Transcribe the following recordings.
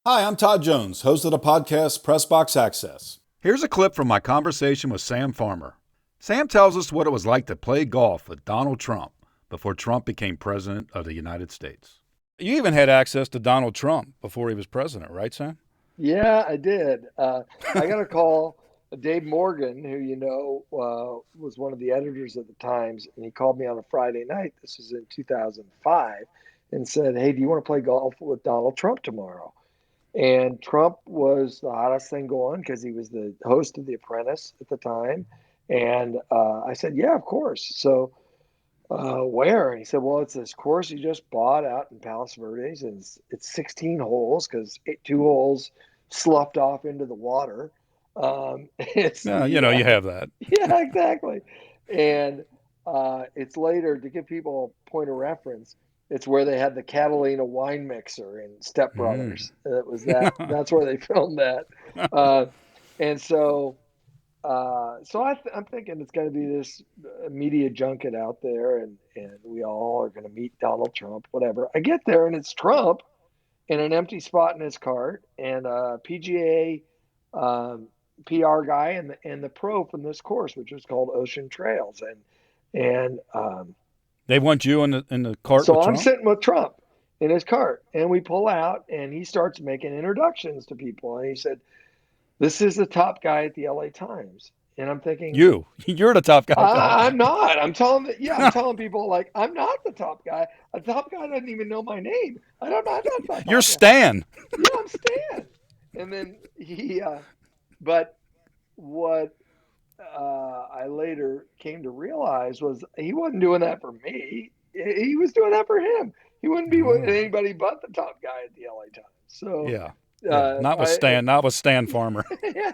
Hi, I'm Todd Jones, host of the podcast Pressbox Access. Here's a clip from my conversation with Sam Farmer. Sam tells us what it was like to play golf with Donald Trump before Trump became president of the United States. You even had access to Donald Trump before he was president, right, Sam? Yeah, I did. I got a call. Dave Morgan, who was one of the editors at the Times, and he called me on a Friday night. This was in 2005, and said, "Hey, do you want to play golf with Donald Trump tomorrow?" And Trump was the hottest thing going because he was the host of The Apprentice at the time. And I said, "Yeah, of course." So where? And he said, "Well, it's this course you just bought out in Palos Verdes, and it's 16 holes because two holes sloughed off into the water. It's Yeah, the you have that. yeah, exactly. And it's later to give people a point of reference. It's where they had the Catalina wine mixer in Step Mm. Brothers. It was that. That's where they filmed that. Uh, and so I'm thinking it's going to be this media junket out there, and we all are going to meet Donald Trump, whatever. I get there, and it's Trump in an empty spot in his cart, and a PGA PR guy, and the pro from this course, which was called Ocean Trails, and They want you in the cart with so I'm Trump? sitting with Trump in his cart, and we pull out, and he starts making introductions to people, and he said, "This is the top guy at the LA Times." And I'm thinking, You're the top guy at the I'm Times. not. I'm telling people like I'm not the top guy. A top guy doesn't even know my name. I'm not that You're top guy. Stan. Yeah, I'm Stan. And then but what I later came to realize was he wasn't doing that for me. He was doing that for him. He wouldn't be with Oh, anybody but the top guy at the LA Times. So, yeah. Yeah, not with I, Stan, not with Stan Farmer. yeah.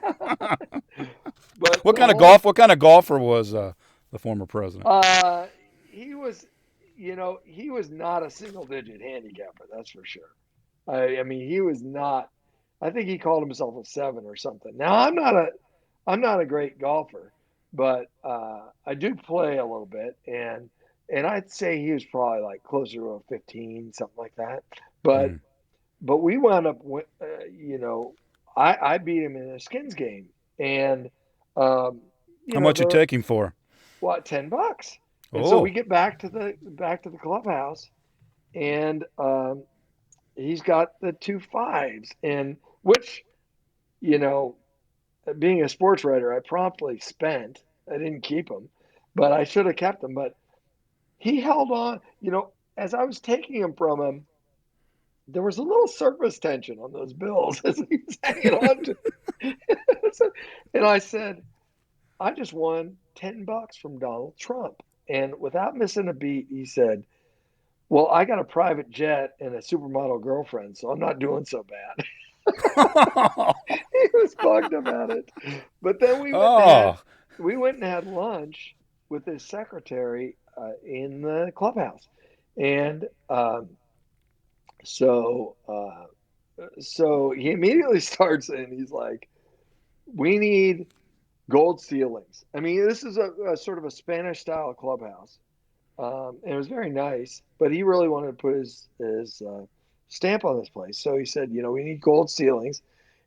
But What the kind of whole golf? What kind of golfer was the former president? He was, he was not a single digit handicapper, that's for sure. I mean, he was not. I think he called himself a seven or something. Now, I'm not a great golfer, but I do play a little bit, and I'd say he was probably like closer to a 15, something like that. But Mm. but we wound up, I beat him in a skins game, and um, How much you the take him for? what, $10. And so we Oh, get back to the clubhouse, and he's got the two fives, and which, you know being a sports writer, I promptly spent. I didn't keep them, but I should have kept them. But he held on. As I was taking them from him, there was a little surface tension on those bills as he was hanging on to. And I said, "I just won $10 from Donald Trump." And without missing a beat, he said, "Well, I got a private jet and a supermodel girlfriend, so I'm not doing so bad." He was bugged about it. But then oh, we went and had lunch with his secretary in the clubhouse, and so so he immediately starts, and he's like, "We need gold ceilings." I mean, this is a sort of a Spanish style clubhouse, and it was very nice. But he really wanted to put his stamp on this place, so he said, "We need gold ceilings."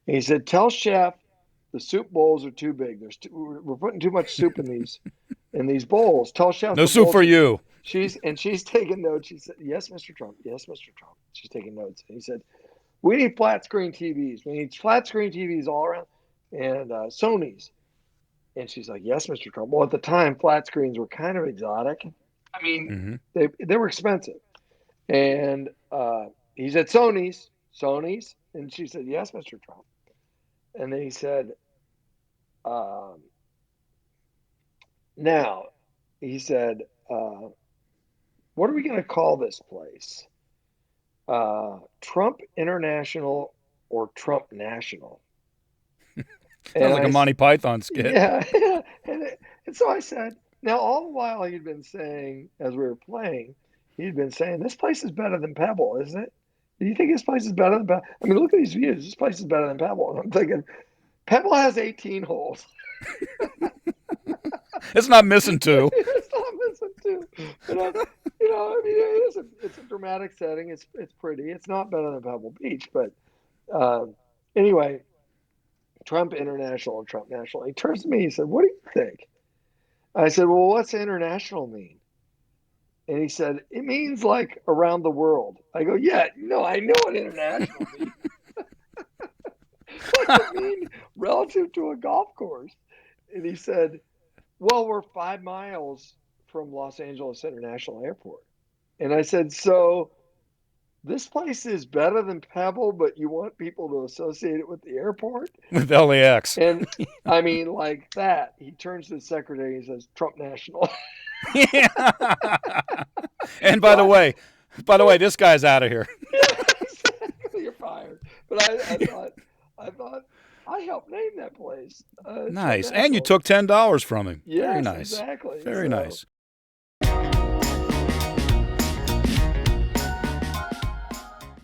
And he said, "Tell chef the soup bowls are too big. We're putting too much soup in these bowls. Tell chef no the soup bowls for are." you. She's taking notes. She said, "Yes, Mr. Trump. Yes, Mr. Trump." She's taking notes. And he said, "We need flat screen TVs. We need flat screen TVs all around, and Sony's." And she's like, "Yes, Mr. Trump." Well, at the time, flat screens were kind of exotic. I mean, Hmm. they were expensive. And he said, Sony's. And she said, "Yes, Mr. Trump." And then he said, um, "Now," he said, uh, "what are we going to call this place? Trump International or Trump National?" And Sounds like a Monty Python skit. yeah. And so I said, now all the while he'd been saying, as we were playing, he'd been saying, "This place is better than Pebble, isn't it? Do you think this place is better than Pebble? I mean, look at these views. This place is better than Pebble." And I'm thinking, Pebble has 18 holes. It's not missing two. It's not missing two. And I mean, it's a dramatic setting. It's pretty. It's not better than Pebble Beach, but Uh, anyway, Trump International and Trump National. He turns to me. He said, "What do you think?" I said, "Well, what's international mean?" And he said, "It means like around the world." I go, "Yeah, no, I know what international means. What's it mean relative to a golf course?" And he said, "Well, we're 5 miles from Los Angeles International Airport." And I said, "So this place is better than Pebble, but you want people to associate it with the airport?" With LAX. And I mean, like that. He turns to the secretary and says, "Trump National." And So by the way, this guy's out of here. yeah, exactly. You're fired. But I thought I helped name that place, Trump Nice. And you National. took $10 from him. Very Yes, nice. exactly. Very So nice.